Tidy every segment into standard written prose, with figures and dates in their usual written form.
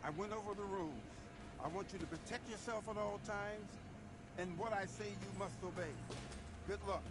I went over the rules. I want you to protect yourself at all times, and what I say you must obey. Good luck.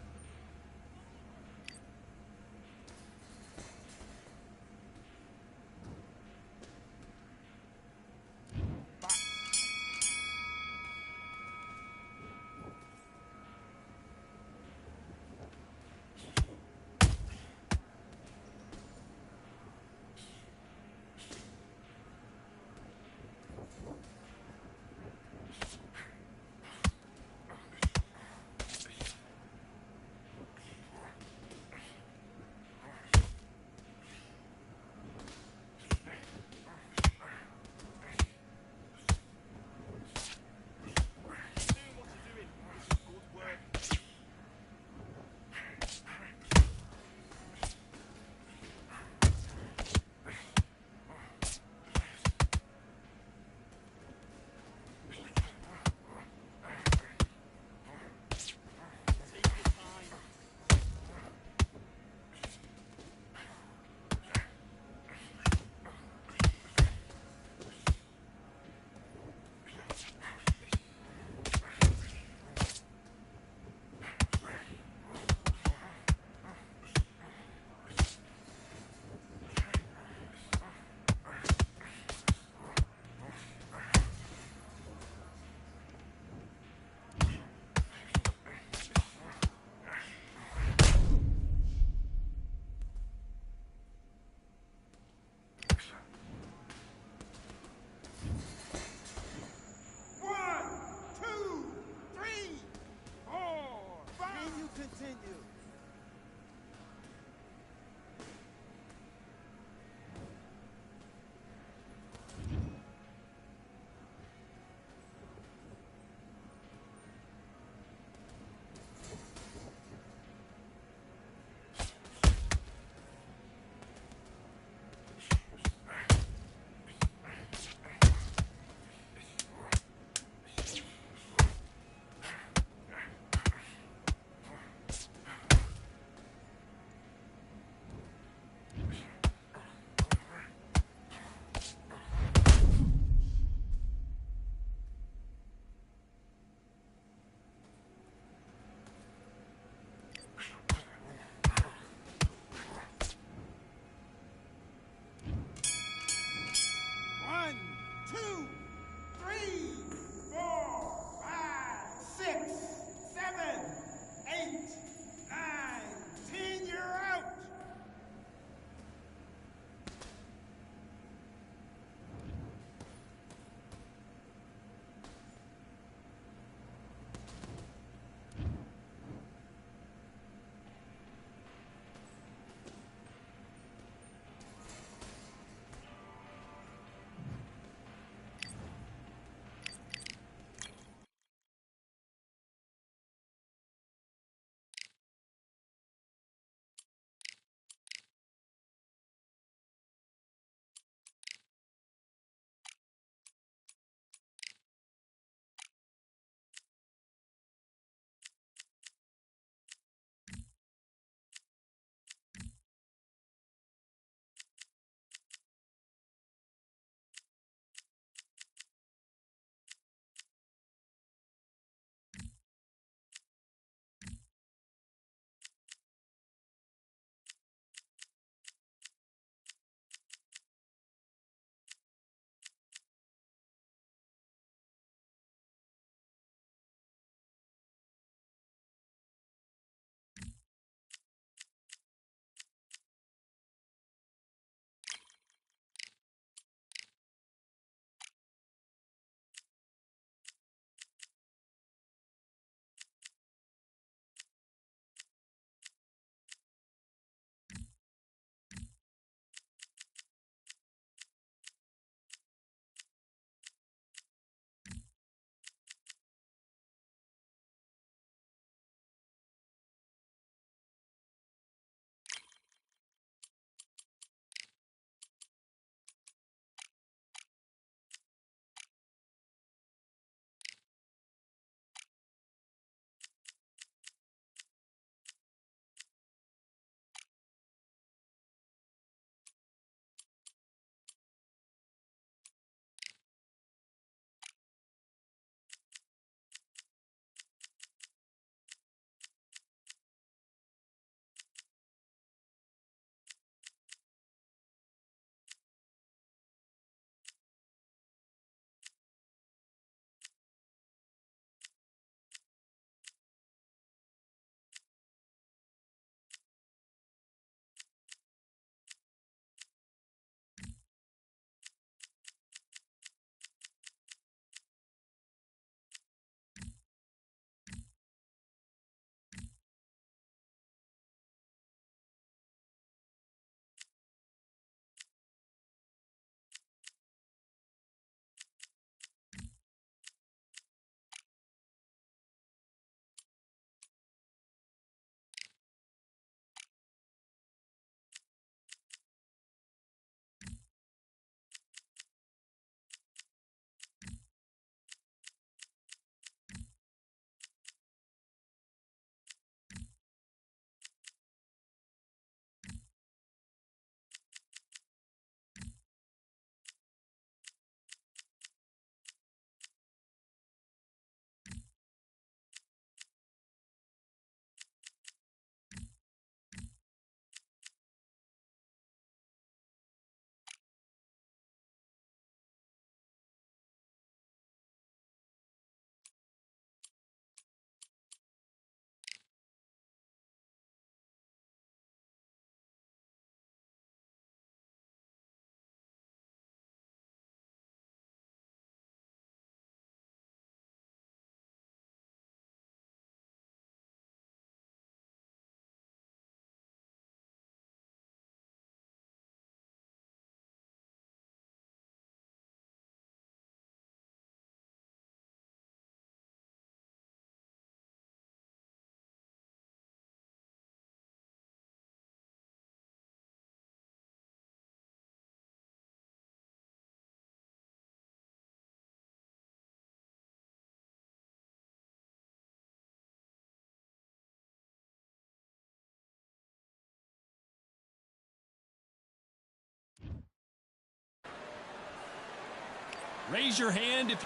Raise your hand if...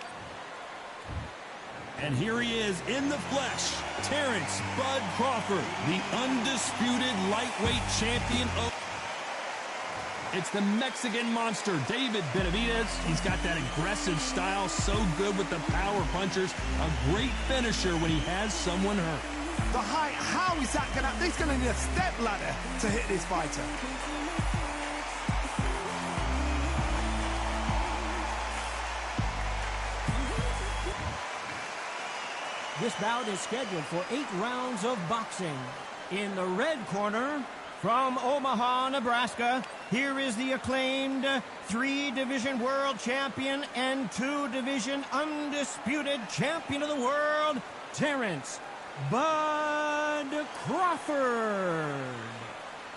And here he is in the flesh, Terrence Bud Crawford, the undisputed lightweight champion of... It's the Mexican monster, David Benavidez. He's got that aggressive style, so good with the power punchers. A great finisher when he has someone hurt. The height, how is that going to... He's going to need a step ladder to hit this fighter. This bout is scheduled for 8 rounds of boxing. In the red corner, from Omaha, Nebraska, here is the acclaimed 3-division world champion and 2-division undisputed champion of the world, Terrence Bud Crawford.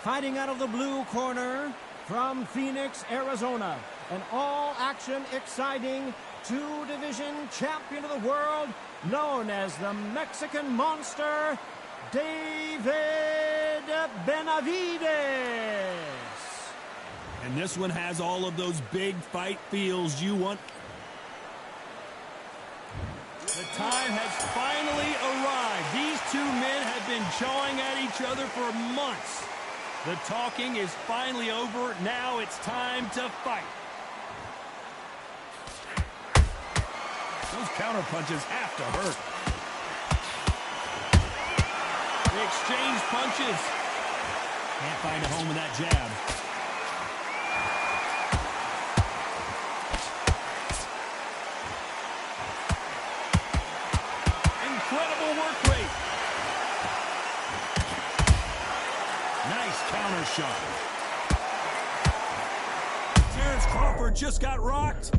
Fighting out of the blue corner, from Phoenix, Arizona, an all-action, exciting 2-division champion of the world, known as the Mexican Monster, David Benavidez. And this one has all of those big fight feels you want. The time has finally arrived. These two men have been jawing at each other for months. The talking is finally over. Now it's time to fight. Those counter punches have to hurt. They exchange punches. Can't find a home with that jab. Incredible work rate. Nice counter shot. Terrence Crawford just got rocked.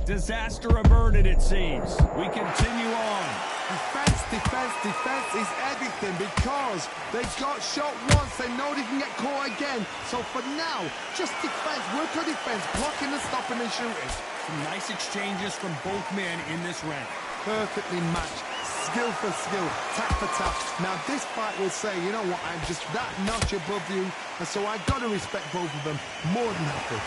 Disaster averted, it seems. We continue on. Defense, defense, defense is everything because they've got shot once. They know they can get caught again. So for now, just defense, work on defense, blocking and stopping and shooting. Some nice exchanges from both men in this round. Perfectly matched, skill for skill, tap for tap. Now this fight will say, you know what, I'm just that notch above you, and so I got to respect both of them more than happy.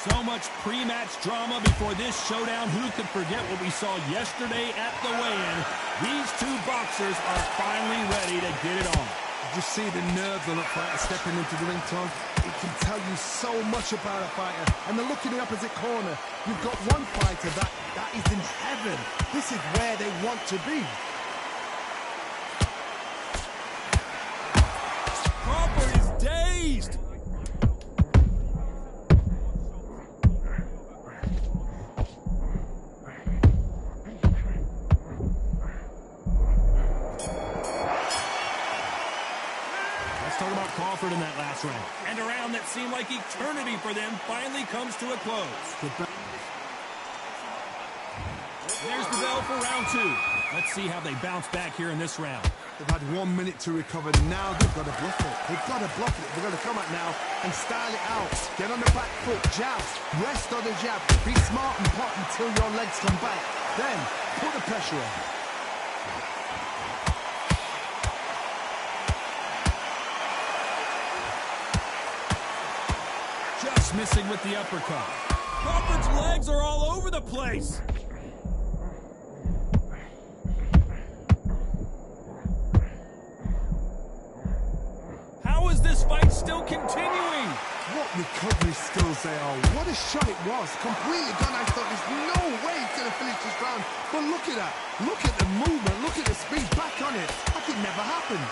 So much pre-match drama before this showdown. Who could forget what we saw yesterday at the weigh-in? These two boxers are finally ready to get it on. Did you see the nerves on a fighter stepping into the ring, Tom? It can tell you so much about a fighter. And then look in the opposite corner. You've got one fighter that is in heaven. This is where they want to be. Crawford is dazed. Talk about Crawford in that last round. And a round that seemed like eternity for them finally comes to a close. There's the bell for round 2. Let's see how they bounce back here in this round. They've had 1 minute to recover. Now they've got to bluff it. They've got to bluff it. They've got to come out now and style it out. Get on the back foot, jabs, rest on the jab. Be smart and pop until your legs come back. Then put the pressure on. Just missing with the uppercut. Crawford's legs are all over the place. How is this fight still continuing? What recovery skills they are. What a shot it was. Completely gone. I thought there's no way he's going to finish this round. But look at that. Look at the movement. Look at the speed. Back on it. Like it never happened.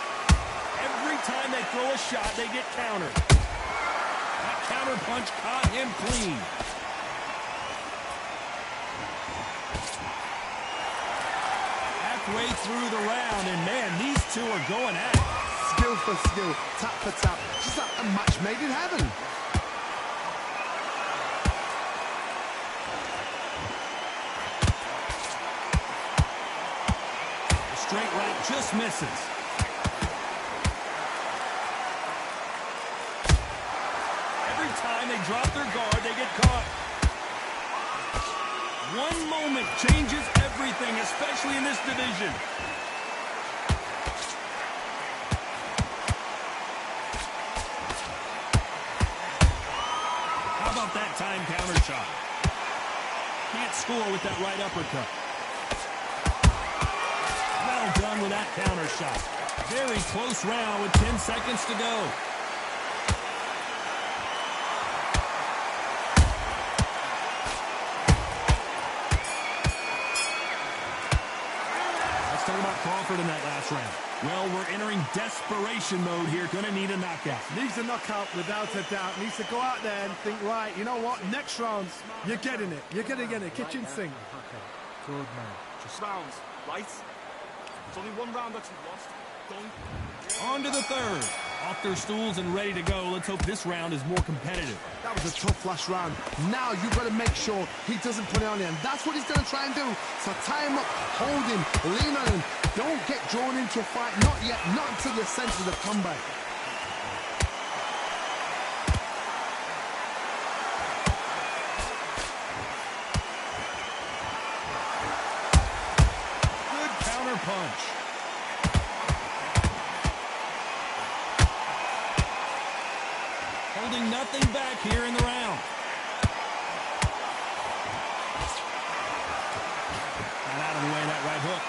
Every time they throw a shot, they get countered. That counter punch caught him clean. Halfway through the round, and man, these two are going at it. Skill for skill, tap for tap. Just like a match made in heaven. The straight right just misses. Every time they drop their guard, they get caught. One moment changes everything, especially in this division. How about that time counter shot? Can't score with that right uppercut. Well done with that counter shot. Very close round with 10 seconds to go. Let's talk about Crawford in that last round. Well, we're entering desperation mode here. Gonna need a knockout. Needs a knockout without a doubt. Needs to go out there and think, right, you know what? Next round's, you're getting it. You're going to get it. Kitchen sink. Okay, good man. Just rounds, right? It's only one round that you've lost. Don't... On to the third. Off their stools and ready to go. Let's hope this round is more competitive. That was a tough last round. Now you've got to make sure he doesn't put it on you. And that's what he's going to try and do. So tie him up, hold him, lean on him. Don't get drawn into a fight. Not yet. Not until you're sent to the comeback. Good counter punch. Holding nothing back here in the round. Got out of the way, that right hook.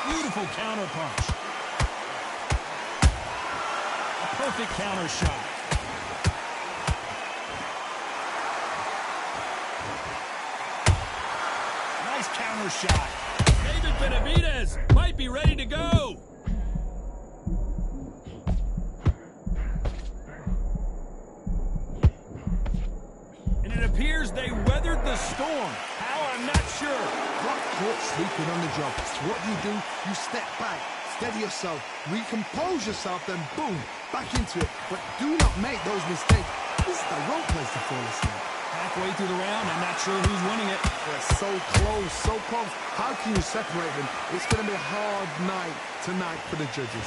Beautiful counter punch. A perfect counter shot. Nice counter shot. David Benavidez might be ready to go. Appears they weathered the storm. How, I'm not sure. Got caught sleeping on the job. What do? You step back, steady yourself, recompose yourself, then boom, back into it. But do not make those mistakes. This is the wrong place to fall asleep. Halfway through the round, I'm not sure who's winning it. They're so close, so close. How can you separate them? It's going to be a hard night tonight for the judges.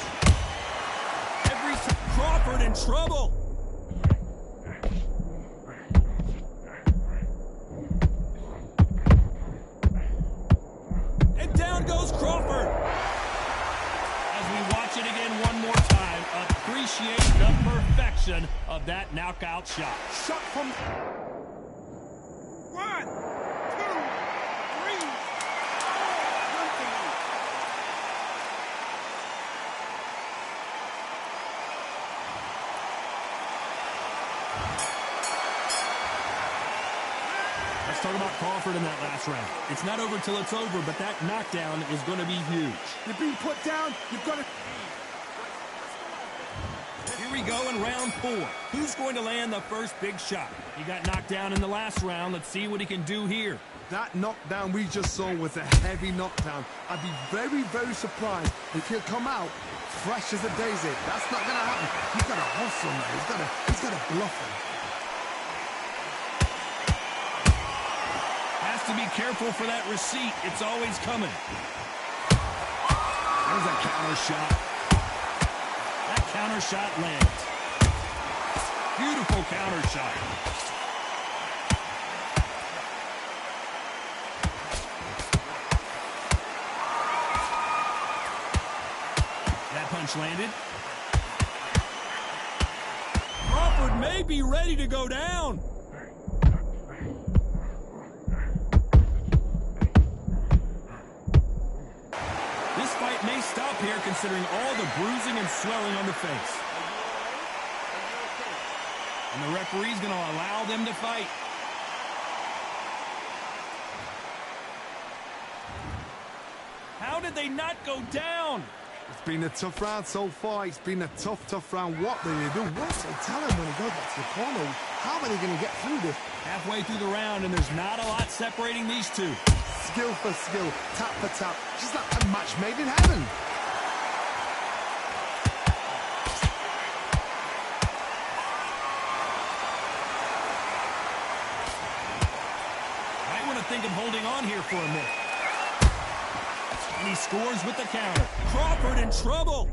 Every time Crawford in trouble. Goes Crawford. As we watch it again one more time, appreciate the perfection of that knockout shot. Shot from... 1, 2, 3. Let's talk about Crawford in that last round. It's not over till it's over, but that knockdown is going to be huge. You're being put down. You've got to... Here we go in round 4. Who's going to land the first big shot? He got knocked down in the last round. Let's see what he can do here. That knockdown we just saw was a heavy knockdown. I'd be very, very surprised if he'll come out fresh as a daisy. That's not going to happen. He's got to hustle, man. He's got to bluff him. To be careful for that receipt. It's always coming. There's a counter shot. That counter shot lands. Beautiful counter shot. That punch landed. Crawford may be ready to go down. May stop here considering all the bruising and swelling on the face. And the referee's going to allow them to fight. How did they not go down? It's been a tough round so far. It's been a tough round. What do you do? What's they tell him when he goes back to the corner? How are they going to get through this? Halfway through the round, and there's not a lot separating these two. Skill for skill, tap for tap. Just like a match made in heaven. Might want to think of holding on here for a minute. And he scores with the counter. Crawford in trouble.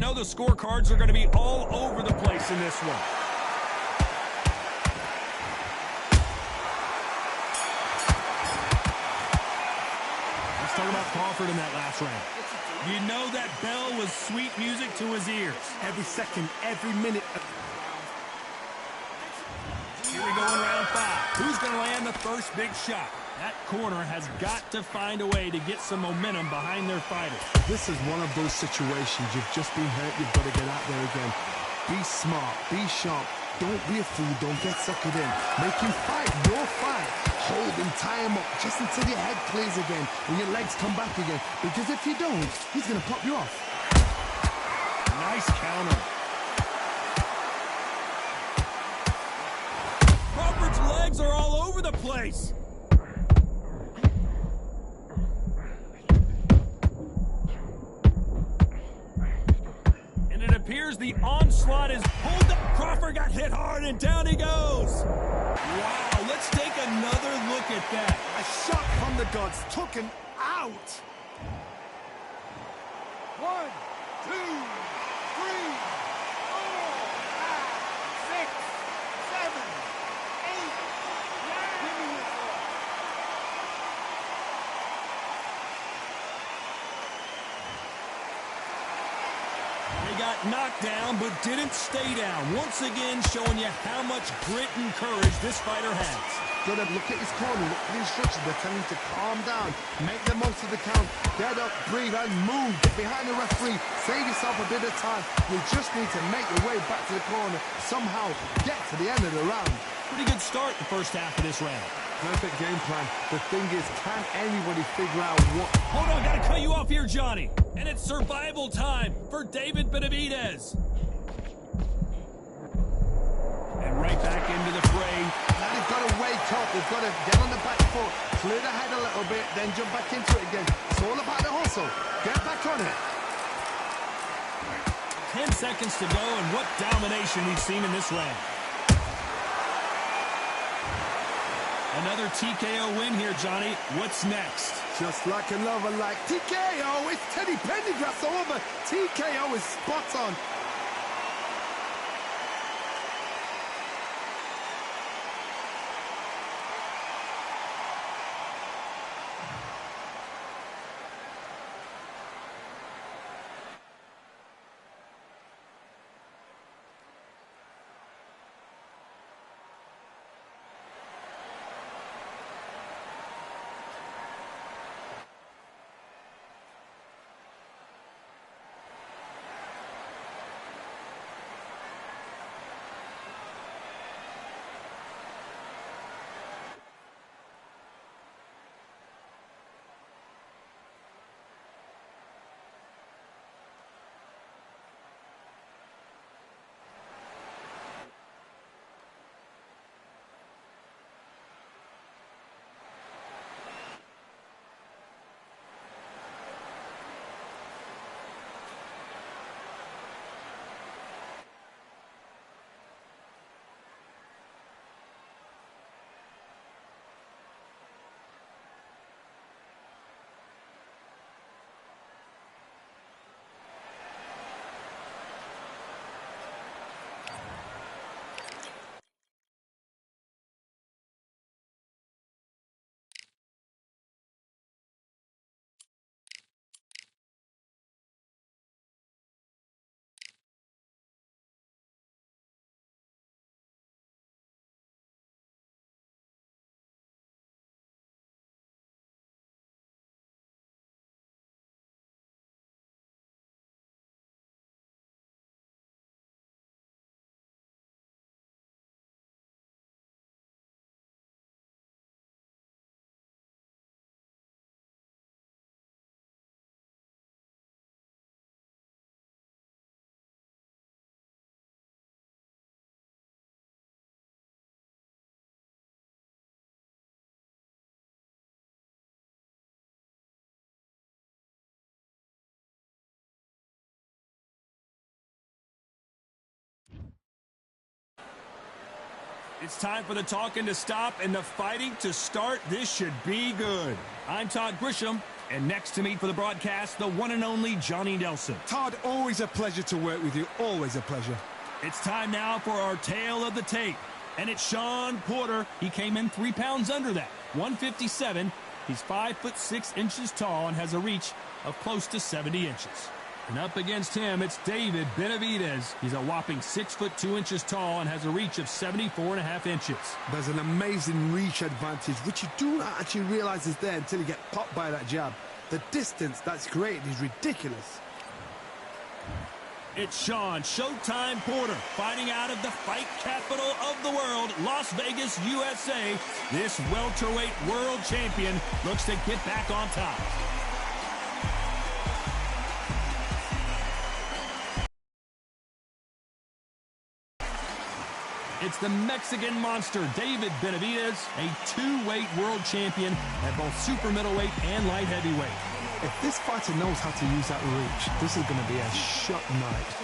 know the scorecards are going to be all over the place in this one. Let's talk about Crawford in that last round. You know that bell was sweet music to his ears. Every second, every minute. Here we go in round 5. Who's going to land the first big shot? That corner has got to find a way to get some momentum behind their fighters. This is one of those situations. You've just been hurt. You've got to get out there again. Be smart. Be sharp. Don't be a fool. Don't get suckered in. Make him fight your fight. Hold him, tie him up, just until your head clears again and your legs come back again. Because if you don't, he's going to pop you off. Nice counter. Crawford's legs are all over the place. And it appears the onslaught is pulled up. Crawford got hit hard and down he goes. Wow, let's take another look at that. A shot from the gods took him out. 1, 2, 3, 4, 5, 6, 7, 8, 9. Give me your ball. They got knocked down, but didn't stay down. Once again, showing you how much grit and courage this fighter has. Got to look at his corner, look at the instructions. They're telling him to calm down, make the most of the count, get up, breathe, and move. Get behind the referee, save yourself a bit of time. You just need to make your way back to the corner, somehow get to the end of the round. Pretty good start the first half of this round. Perfect game plan. The thing is, can anybody figure out what... Hold on, gotta cut you off here, Johnny. And it's survival time for David Benavidez. And right back into the fray. Now they've got to wake up. They've got to get on the back foot, clear the head a little bit, then jump back into it again. It's all about the hustle. Get back on it. 10 seconds to go, and what domination we've seen in this round. Another TKO win here, Johnny. What's next? Just like a lover, like TKO. It's Teddy Pendergrass over. TKO is spot on. It's time for the talking to stop and the fighting to start. This should be good. I'm Todd Grisham, And next to me for the broadcast, the one and only Johnny Nelson. Todd, always a pleasure to work with you. Always a pleasure. It's time now for our tale of the tape. And it's Shawn Porter. He came in 3 pounds under that, 157. He's 5'6" tall and has a reach of close to 70 inches. And up against him, it's David Benavidez. He's a whopping 6'2" tall and has a reach of 74.5 inches. There's an amazing reach advantage, which you do not actually realize is there until you get popped by that jab. The distance that's created is ridiculous. It's Shawn Showtime Porter fighting out of the fight capital of the world, Las Vegas, USA. This welterweight world champion looks to get back on top. It's the Mexican monster, David Benavidez, a 2-weight world champion at both super middleweight and light heavyweight. If this fighter knows how to use that reach, this is going to be a shot night.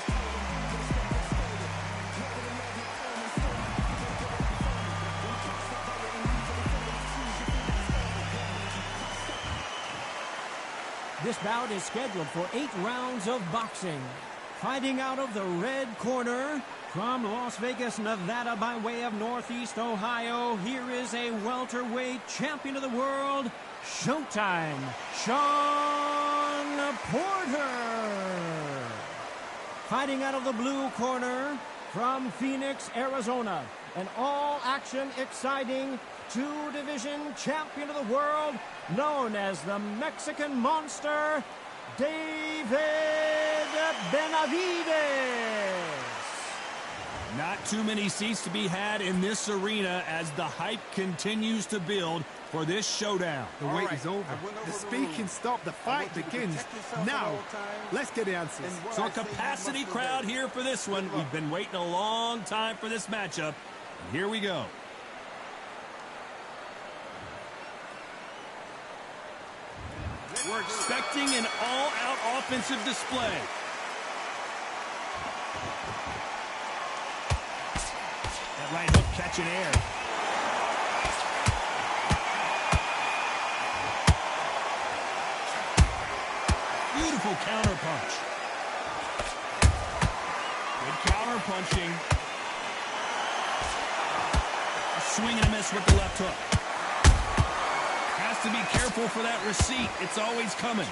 This bout is scheduled for 8 rounds of boxing. Fighting out of the red corner, from Las Vegas, Nevada, by way of Northeast Ohio, here is a welterweight champion of the world, Showtime, Shawn Porter. Fighting out of the blue corner, from Phoenix, Arizona, an all-action, exciting 2-division champion of the world, known as the Mexican Monster, David Benavidez. Not too many seats to be had in this arena as the hype continues to build for this showdown. The wait is over. The speaking stopped. The fight begins now. Let's get the answers. So a capacity crowd here for this one. We've been waiting a long time for this matchup. And here we go. We're expecting an all-out offensive display. That right hook catching air. Beautiful counter punch. Good counter punching. A swing and a miss with the left hook. Has to be careful for that receipt. It's always coming.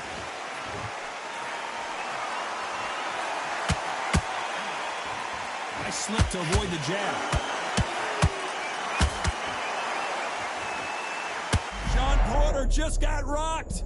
Nice slip to avoid the jab. Shawn Porter just got rocked.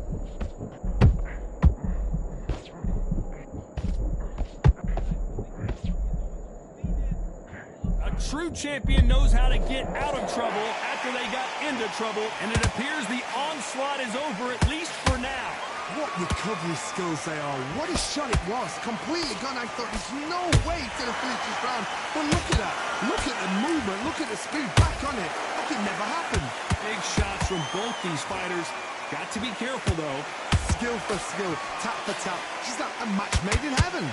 A true champion knows how to get out of trouble after they got into trouble, and it appears the onslaught is over, at least for now. What recovery skills they are. What a shot it was. Completely gone. I thought there's no way he's going to finish this round. But look at that. Look at the movement. Look at the speed. Back on it. Like it never happened. Big shots from both these fighters. Got to be careful, though. Skill for skill. Tap for tap. She's like a match made in heaven.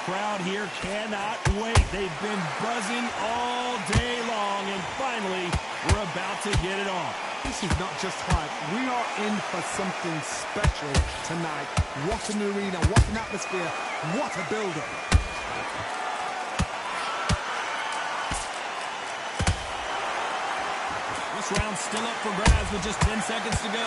Crowd here cannot wait. They've been buzzing all day long, and finally, we're about to get it on. This is not just hype. We are in for something special tonight. What an arena, what an atmosphere, what a build-up. This round's still up for grabs with just 10 seconds to go.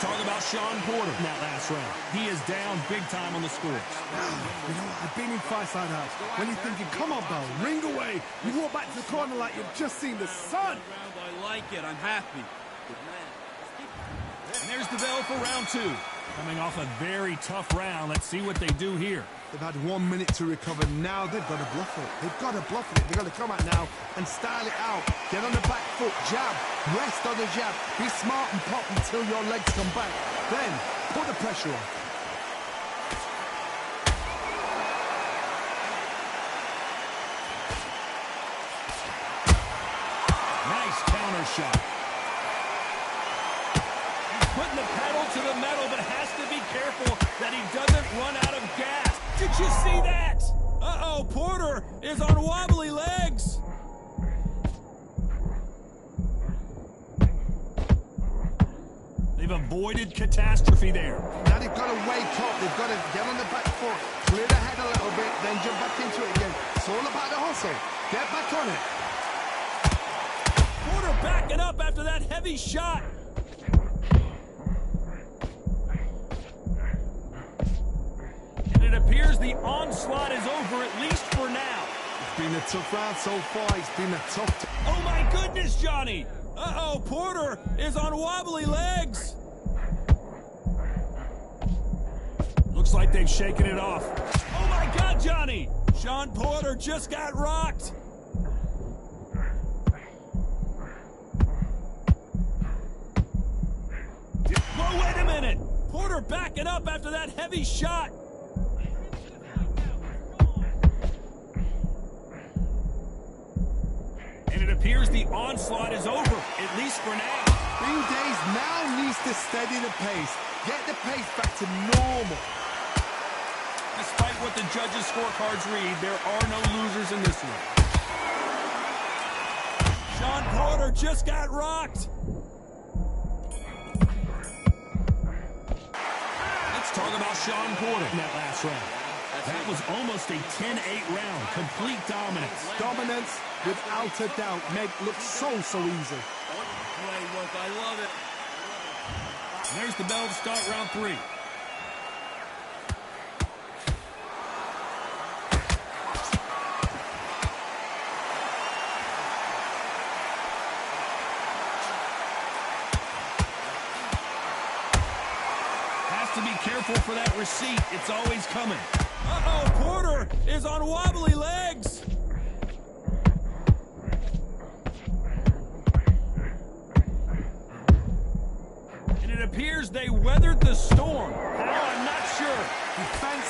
Talk about Shawn Porter in that last round. He is down big time on the scores. You know, I've been in fights like that. When you're thinking, come on, Bo, ring away. You walk back to the corner like you've just seen the sun. I like it. I'm happy. And there's the bell for round 2. Coming off a very tough round. Let's see what they do here. They've had 1 minute to recover. Now they've got to bluff it. They've got to bluff it. They've got to come out now and style it out. Get on the back foot, jab, rest on the jab. Be smart and pop until your legs come back. Then put the pressure on. Nice counter shot. putting the pedal to the metal, but has to be careful that he doesn't run out of gas. Did you see that? Uh-oh, Porter is on wobbly legs. They've avoided catastrophe there. Now they've got to wake up. They've got to get on the back foot, clear the head a little bit, then jump back into it again. It's all about the hustle. Get back on it. Porter backing up after that heavy shot. And it appears the onslaught is over, at least for now. It's been a tough round so far. It's been a tough... Oh my goodness, Johnny! Uh-oh, Porter is on wobbly legs. Looks like they've shaken it off. Oh my God, Johnny! Sean Porter just got rocked. Oh, wait a minute! Porter backing up after that heavy shot. And it appears the onslaught is over, at least for now. Bing Days now needs to steady the pace. Get the pace back to normal. Despite what the judges' scorecards read, there are no losers in this one. Sean Porter just got rocked. Let's talk about Sean Porter in that last round. That was almost a 10-8 round. Complete dominance. Dominance, without a doubt, made look so easy. Play work, I love it. And there's the bell to start round 3. Has to be careful for that receipt. It's always coming. Uh-oh, Porter is on wobbly legs. And it appears they weathered the storm. How? I'm not sure. Defense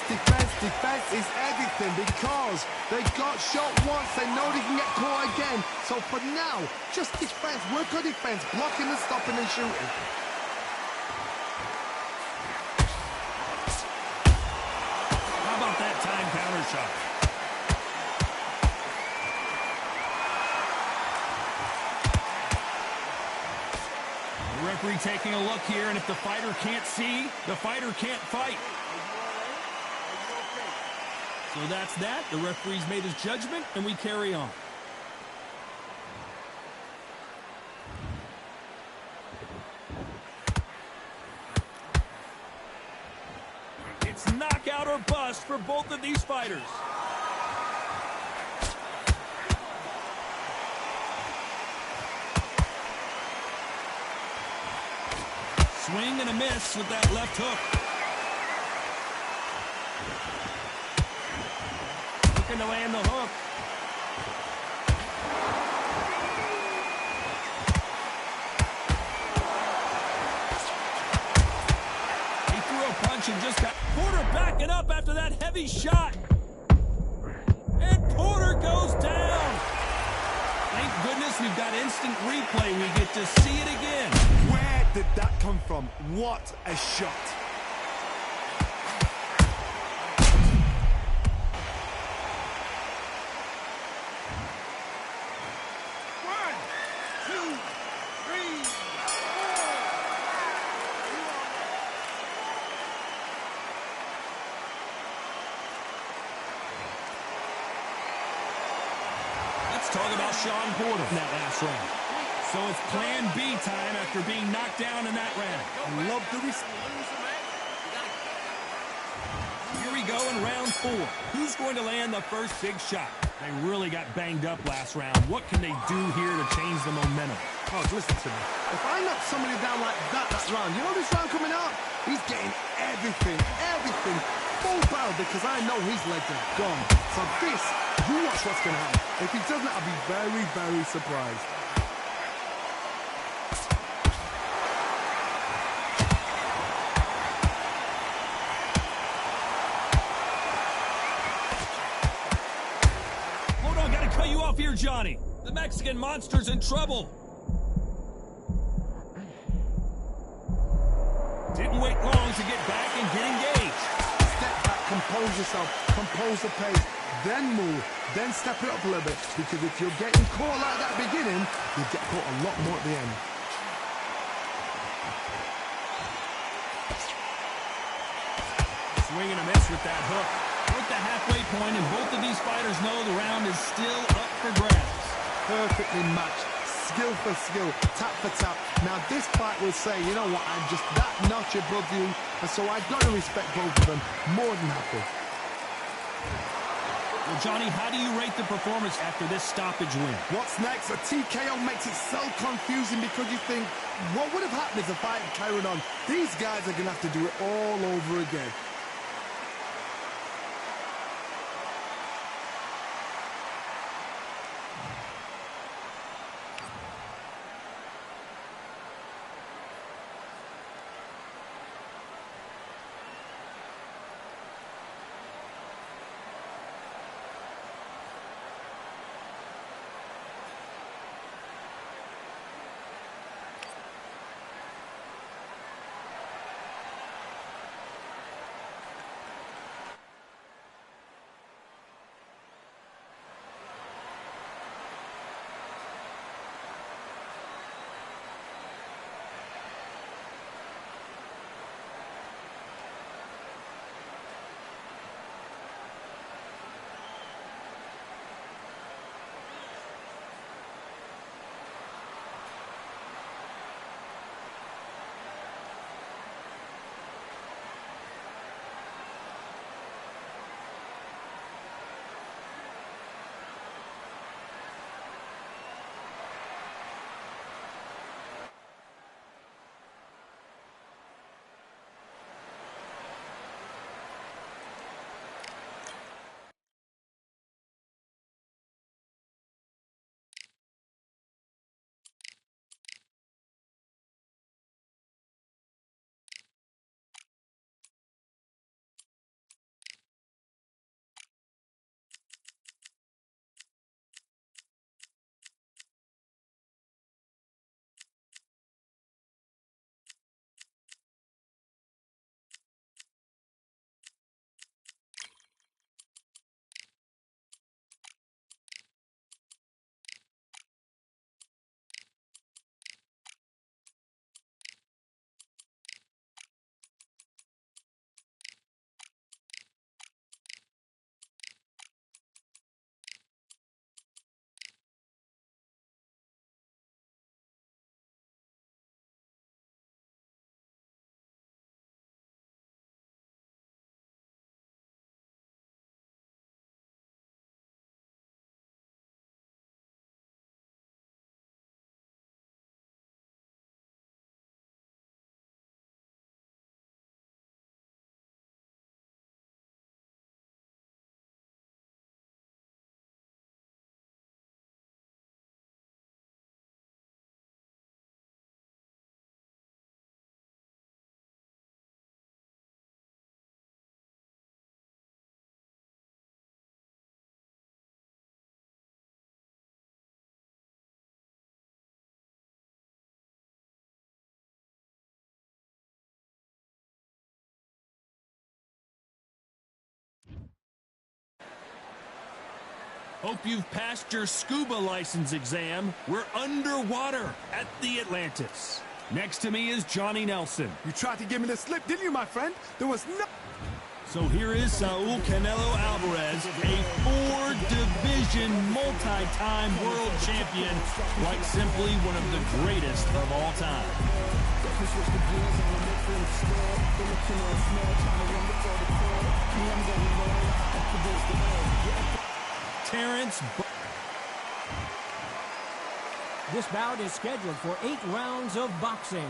is everything because they got shot once. They know they can get caught again. So for now, just defense. Work on defense, blocking and stopping and shooting. How about that time counter shot? The referee taking a look here, and if the fighter can't see, the fighter can't fight. So that's that. The referee's made his judgment, and we carry on. It's knockout or bust for both of these fighters. Swing and a miss with that left hook. Looking to land the hook. He threw a punch and just got... Porter backing up after that heavy shot. And Porter goes down. Thank goodness we've got instant replay. We get to see it again. Where did that come from? What a shot. One, two, three, four. Let's talk about Sean Porter in that last round. So it's plan B time after being knocked down in that round. I love the risk. Here we go in round 4. Who's going to land the first big shot? They really got banged up last round. What can they do here to change the momentum? Oh, listen to me. If I knock somebody down like that round, you know this round coming up? He's getting everything, full barrel because I know his legs are gone. So this, you watch what's going to happen. If he doesn't, I'll be very, very surprised. Hold on, gotta cut you off here, Johnny. The Mexican monster's in trouble. yourself, compose the pace, then move, then step it up a little bit. Because if you're getting caught like that at the beginning, you get caught a lot more at the end. Swing and a miss with that hook. We're at the halfway point, and both of these fighters know the round is still up for grabs. Perfectly matched, skill for skill, tap for tap. Now this fight will say, you know what, I'm just that notch above you, and so I've got to respect both of them more than happy. Well, Johnny, how do you rate the performance after this stoppage win? What's next? A TKO makes it so confusing because you think, what would have happened if the fight had carried on? These guys are going to have to do it all over again. Hope you've passed your scuba license exam. We're underwater at the Atlantis. Next to me is Johnny Nelson. You tried to give me the slip, didn't you, my friend? There was no... So here is Saul Canelo Alvarez, a four-division, multi-time world champion, quite simply one of the greatest of all time. This bout is scheduled for 8 rounds of boxing.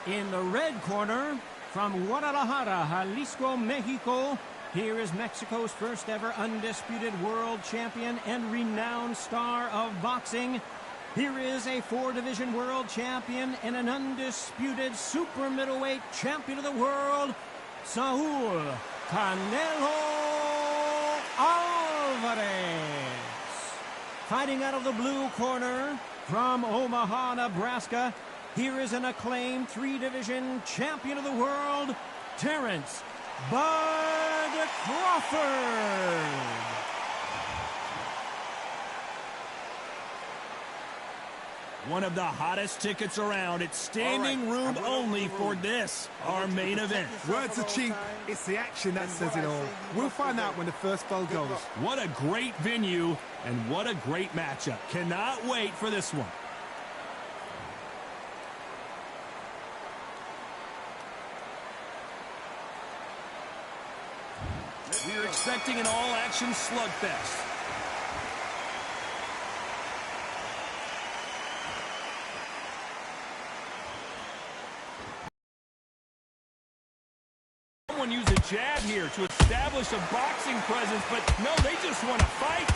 In the red corner, from Guadalajara, Jalisco, Mexico, here is Mexico's first ever undisputed world champion and renowned star of boxing. Here is a 4-division world champion and an undisputed super middleweight champion of the world, Saul Canelo Alvarez. Fighting out of the blue corner, from Omaha, Nebraska, here is an acclaimed 3-division champion of the world, Terrence Bud Crawford. One of the hottest tickets around. It's standing room only for this, our main event. Words are cheap. It's the action that says it all. We'll find out when the first bell goes. What a great venue, and what a great matchup. Cannot wait for this one. We're expecting an all-action slugfest. Someone use a jab here to establish a boxing presence, but no, they just want to fight.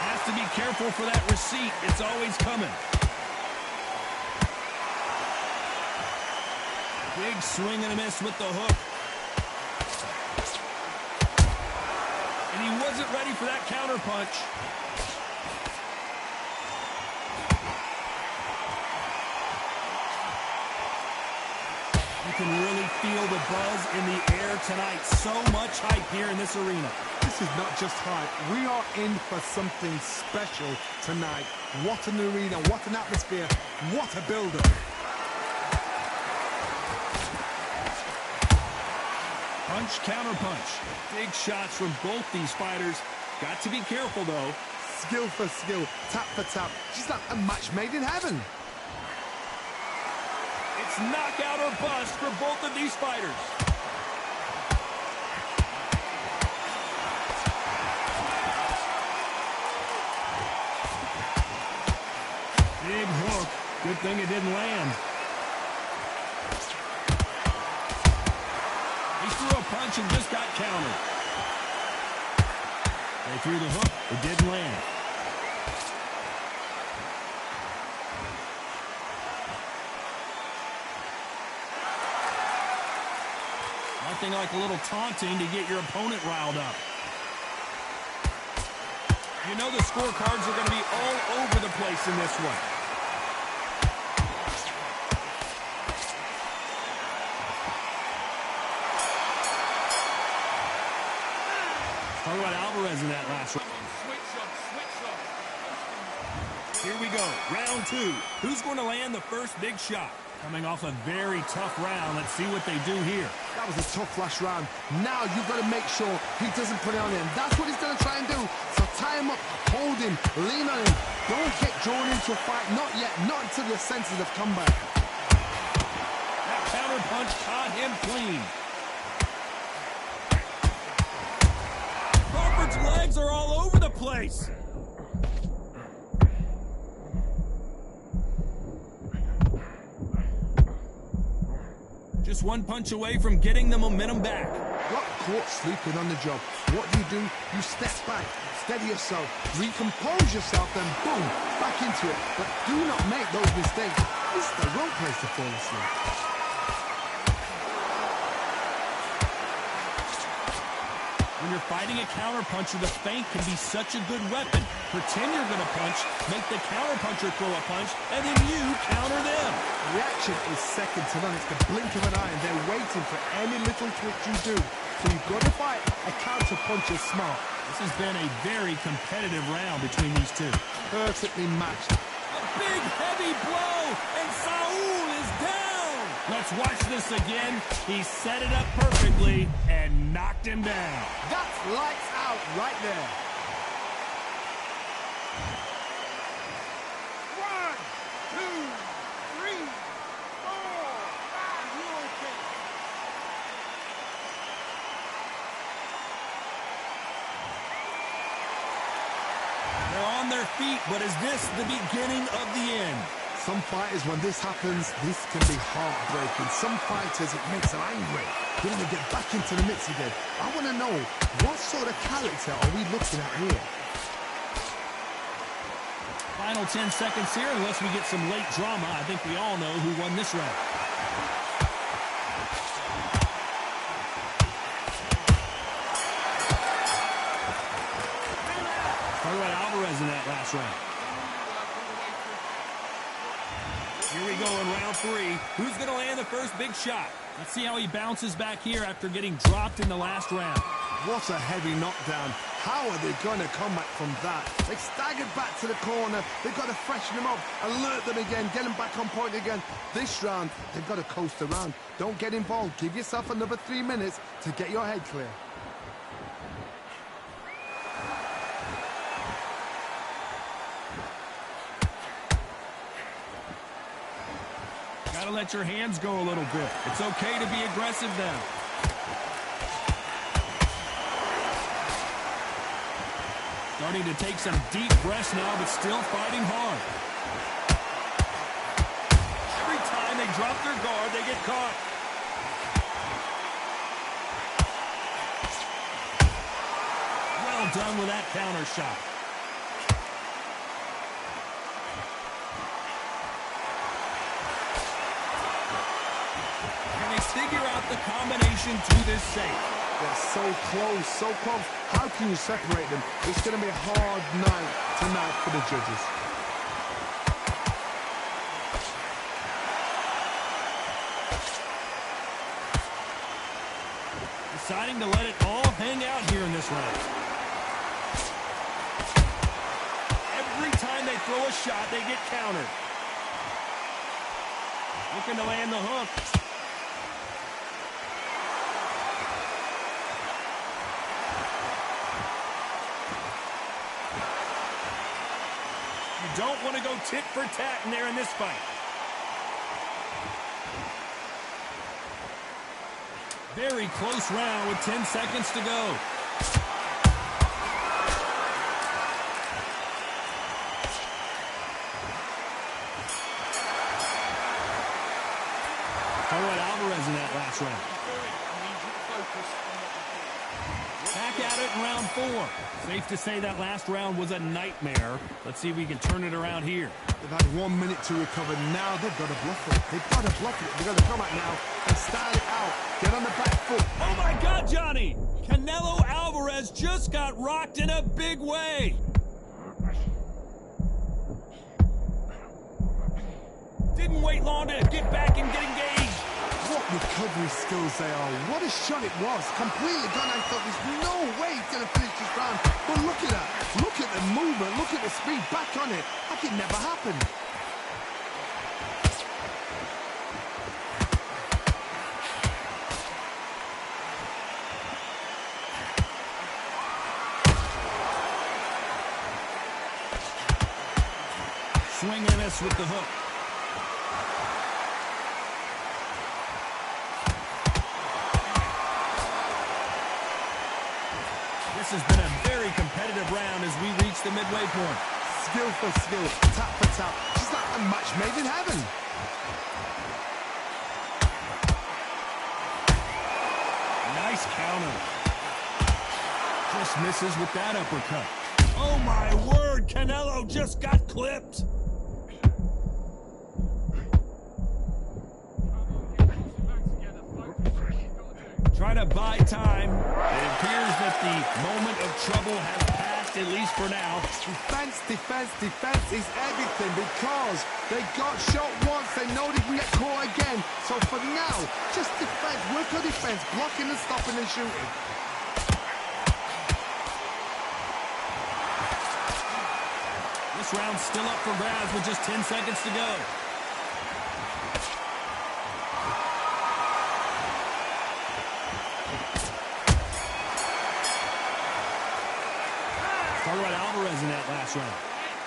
Has to be careful for that receipt. It's always coming. Big swing and a miss with the hook. And he wasn't ready for that counter punch. You can really feel the buzz in the air tonight. So much hype here in this arena. This is not just hype. We are in for something special tonight. What an arena, what an atmosphere, what a build-up. Punch, counter punch. Big shots from both these fighters. Got to be careful, though. Skill for skill, tap for tap. Just like a match made in heaven. It's knockout or bust for both of these fighters. Big hook. Good thing it didn't land. He threw a punch and just got countered. They threw the hook. It didn't land. Nothing like a little taunting to get your opponent riled up. You know the scorecards are going to be all over the place in this one. Talk about Alvarez in that last round. Here we go, round two. Who's going to land the first big shot? Coming off a very tough round. Let's see what they do here. That was a tough last round. Now you've got to make sure he doesn't put it on him. That's what he's going to try and do. So tie him up, hold him, lean on him. Don't get drawn into a fight. Not yet. Not until your senses have come back. That counter punch caught him clean. Crawford's legs are all over the place. Just one punch away from getting the momentum back. Got caught sleeping on the job. What do? You step back, steady yourself, recompose yourself, then boom, back into it. But do not make those mistakes. This is the wrong place to fall asleep. When you're fighting a counterpuncher, the feint can be such a good weapon. Pretend you're going to punch, make the counterpuncher throw a punch, and then you counter them. Reaction is second to none. It's the blink of an eye, and they're waiting for any little twitch you do. So you've got to fight a counterpuncher smart. This has been a very competitive round between these two. Perfectly matched. A big, heavy blow, and Saul is down. Let's watch this again. He set it up perfectly and knocked him down. That's lights out right there. 1, 2, 3, 4, 5. You okay? They're on their feet, but is this the beginning of the end? Some fighters, when this happens, this can be heartbreaking. Some fighters, it makes them angry. They want to get back into the mix again. I want to know, what sort of character are we looking at here? Final 10 seconds here, unless we get some late drama. I think we all know who won this round. Talk about Alvarez in that last round. Here we go in round three. Who's going to land the first big shot? Let's see how he bounces back here after getting dropped in the last round. What a heavy knockdown. How are they going to come back from that? They staggered back to the corner. They've got to freshen them up, alert them again, get them back on point again. This round, they've got to coast around. Don't get involved. Give yourself another 3 minutes to get your head clear. Gotta let your hands go a little bit. It's okay to be aggressive now. Starting to take some deep breaths now, but still fighting hard. Every time they drop their guard, they get caught. Well done with that counter shot. Can they figure out the combination to this safe? They're so close, so close. How can you separate them? It's going to be a hard night tonight for the judges. Deciding to let it all hang out here in this round. Every time they throw a shot, they get countered. Looking to land the hook. Don't want to go tit for tat in there in this fight. Very close round with 10 seconds to go. Alvarez in that last round. Back at it in round 4. Safe to say that last round was a nightmare. Let's see if we can turn it around here. They've had 1 minute to recover. Now they've got to bluff it. They've got to bluff it. They've got to come out now and style it out. Get on the back foot. Oh my God, Johnny! Canelo Alvarez just got rocked in a big way. Didn't wait long to get back and get engaged. What recovery skills they are. What a shot it was. Completely gone. I thought there's no way he's going to finish this round. But look at that. Look at the movement. Look at the speed. Back on it. Like it never happened. Swing and miss with the hook. This has been a very competitive round as we reach the midway point. Skill for skill, tap for tap, just like a match made in heaven. Nice counter. Just misses with that uppercut. Oh my word, Canelo just got clipped. Try to buy time. It appears that the moment of trouble has passed, at least for now. Defense, defense, defense is everything because they got shot once. They know they can get caught again. So for now, just defense, work on defense, blocking and stopping and shooting. This round's still up for grabs with just 10 seconds to go. Talk about Alvarez in that last round.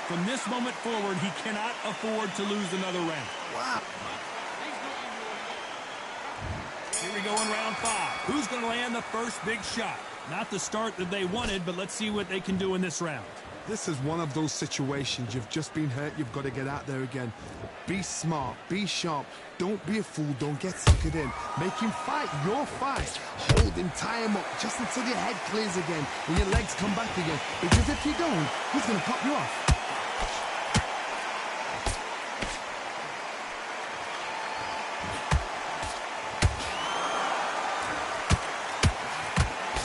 From this moment forward, he cannot afford to lose another round. Wow. Here we go in round 5. Who's going to land the first big shot? Not the start that they wanted, but let's see what they can do in this round. This is one of those situations. You've just been hurt. You've got to get out there again. Be smart. Be sharp. Don't be a fool. Don't get suckered in. Make him fight your fight. Hold him. Tie him up just until your head clears again and your legs come back again. Because if you don't, he's going to pop you off.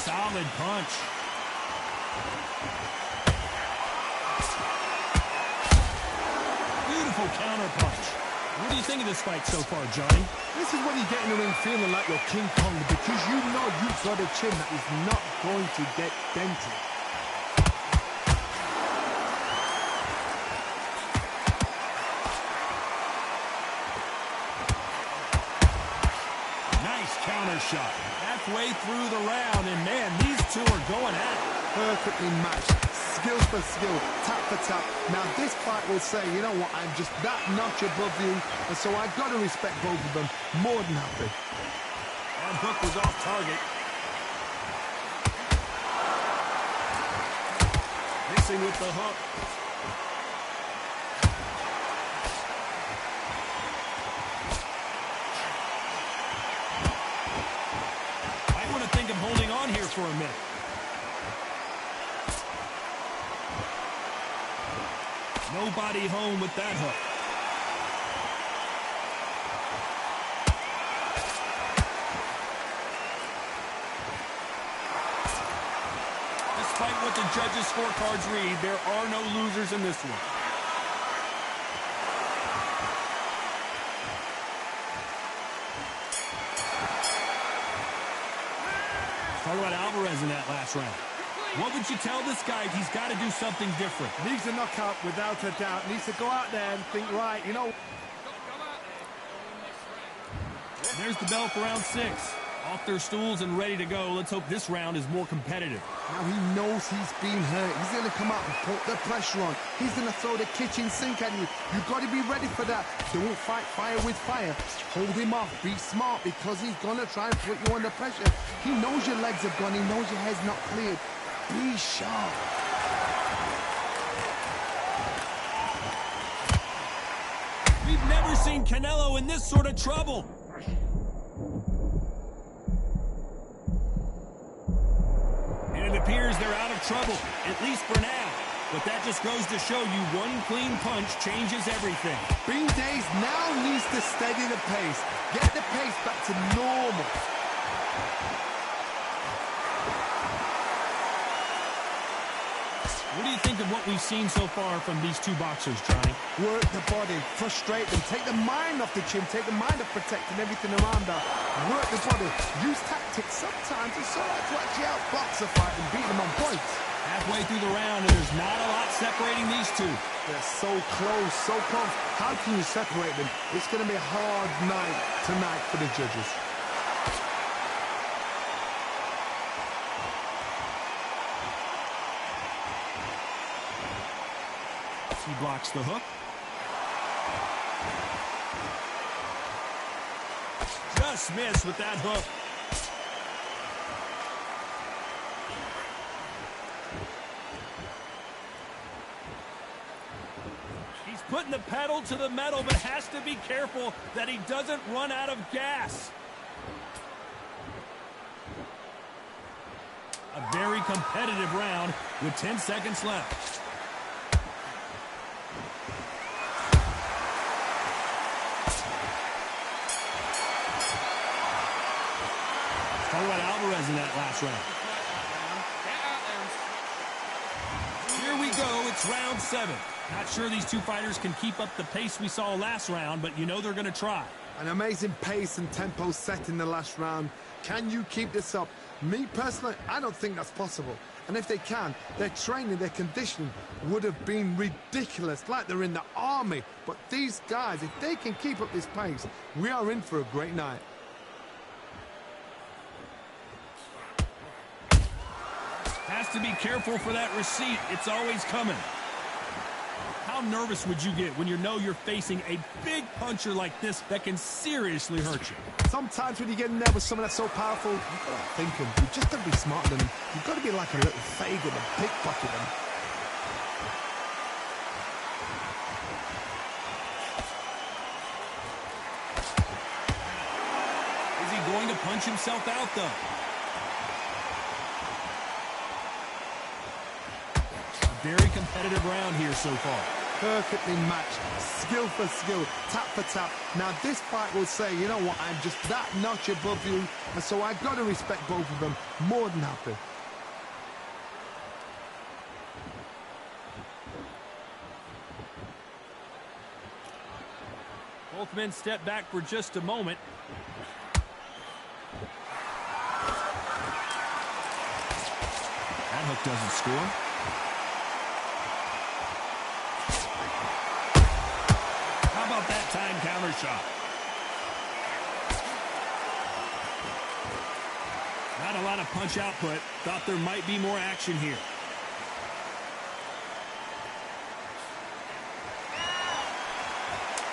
Solid punch. Beautiful counter punch. What do you think of this fight so far, Johnny? This is when you get in the ring feeling like you're King Kong, because you know you've got a chin that is not going to get dented. Nice counter shot. Halfway through the round, and man, these two are going at it. Perfectly matched. Skill for skill, tap for tap. Now this fight will say, you know what, I'm just that notch above you, and so I've got to respect both of them. More than happy. That hook was off target. Missing with the hook. I want to think of holding on here for a minute. Nobody home with that hook. Despite what the judges' scorecards read, there are no losers in this one. Talk about Alvarez in that last round. What would you tell this guy? He's got to do something different. Needs a knockout without a doubt. Needs to go out there and think, right, you know. There's the bell for round 6. Off their stools and ready to go. Let's hope this round is more competitive. Now he knows he's been hurt. He's going to come out and put the pressure on. He's going to throw the kitchen sink at you. You've got to be ready for that. Don't fight fire with fire. Hold him off. Be smart, because he's going to try and put you under pressure. He knows your legs have gone. He knows your head's not cleared. Be sharp. We've never seen Canelo in this sort of trouble. And it appears they're out of trouble, at least for now. But that just goes to show you one clean punch changes everything. Bean Days now needs to steady the pace. Get the pace back to normal. What do you think of what we've seen so far from these two boxers, Johnny? Work the body, frustrate them, take the mind off the chin, take the mind off protecting everything around her. Work the body, use tactics. Sometimes it's all right to actually outbox a fight and beat them on points. Halfway through the round, and there's not a lot separating these two. They're so close, so close. How can you separate them? It's going to be a hard night tonight for the judges. He blocks the hook. Just missed with that hook. He's putting the pedal to the metal, but has to be careful that he doesn't run out of gas. A very competitive round with 10 seconds left. Talk about Alvarez in that last round. Here we go. It's round 7. Not sure these two fighters can keep up the pace we saw last round, but you know they're going to try. An amazing pace and tempo set in the last round. Can you keep this up? Me, personally, I don't think that's possible. And if they can, their training, their conditioning would have been ridiculous, like they're in the army. But these guys, if they can keep up this pace, we are in for a great night. Has to be careful for that receipt. It's always coming. How nervous would you get when you know you're facing a big puncher like this that can seriously hurt you? Sometimes when you get in there with someone that's so powerful, you've got to think them. You've just got to be smarter than them. You've got to be like a little Fagin and pickpocket them. Is he going to punch himself out, though? A very competitive round here so far. Perfectly matched, skill for skill, tap for tap. Now this fight will say, you know what, I'm just that notch above you, and so I've got to respect both of them. More than happy. Both men step back for just a moment. That hook doesn't score. How about that time counter shot? Not a lot of punch output. Thought there might be more action here.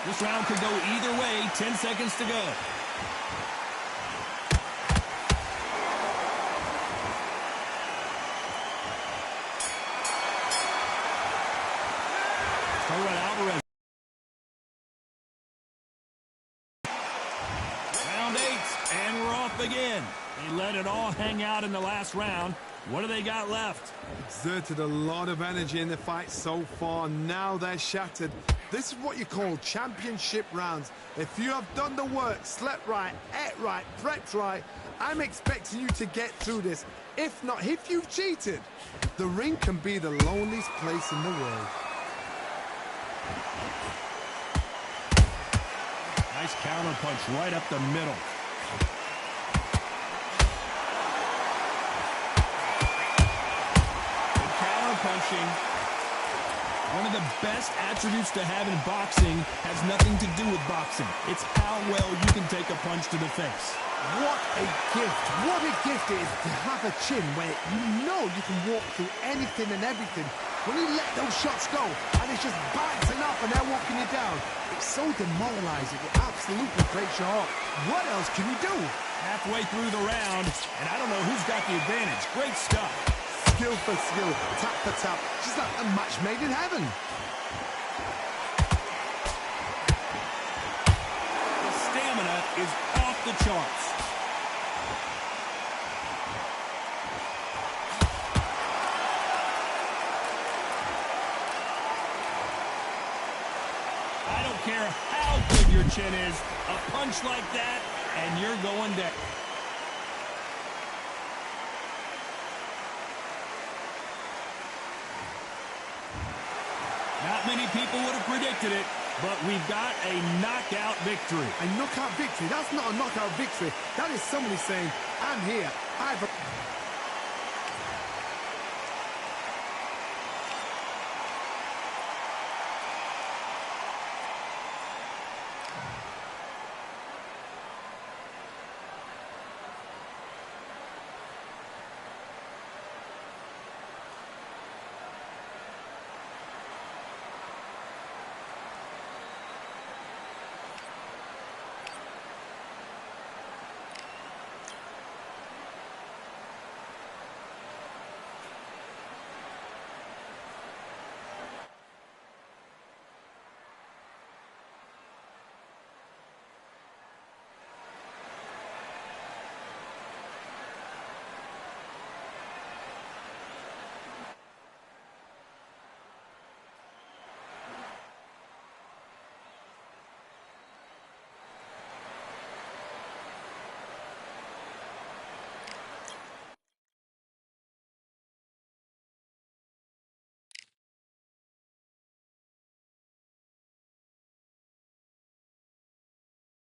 This round could go either way. 10 seconds to go. Alvarez. Round 8, and we're off again. They let it all hang out in the last round. What do they got left? Exerted a lot of energy in the fight so far. Now they're shattered. This is what you call championship rounds. If you have done the work, slept right, ate right, prepped right, I'm expecting you to get through this. If not, if you've cheated, the ring can be the loneliest place in the world. Nice counter punch right up the middle. Good counter punching. One of the best attributes to have in boxing has nothing to do with boxing. It's how well you can take a punch to the face. What a gift. What a gift it is to have a chin where you know you can walk through anything and everything. When you let those shots go and it's just bouncing up and they're walking you down, it's so demoralizing. It absolutely breaks your heart. What else can you do? Halfway through the round, and I don't know who's got the advantage. Great stuff. Skill for skill, tap for tap, just like a match made in heaven. The stamina is off the charts. I don't care how good your chin is, a punch like that, and you're going down. Not many people would have predicted it, but we've got a knockout victory. A knockout victory? That's not a knockout victory. That is somebody saying, I'm here.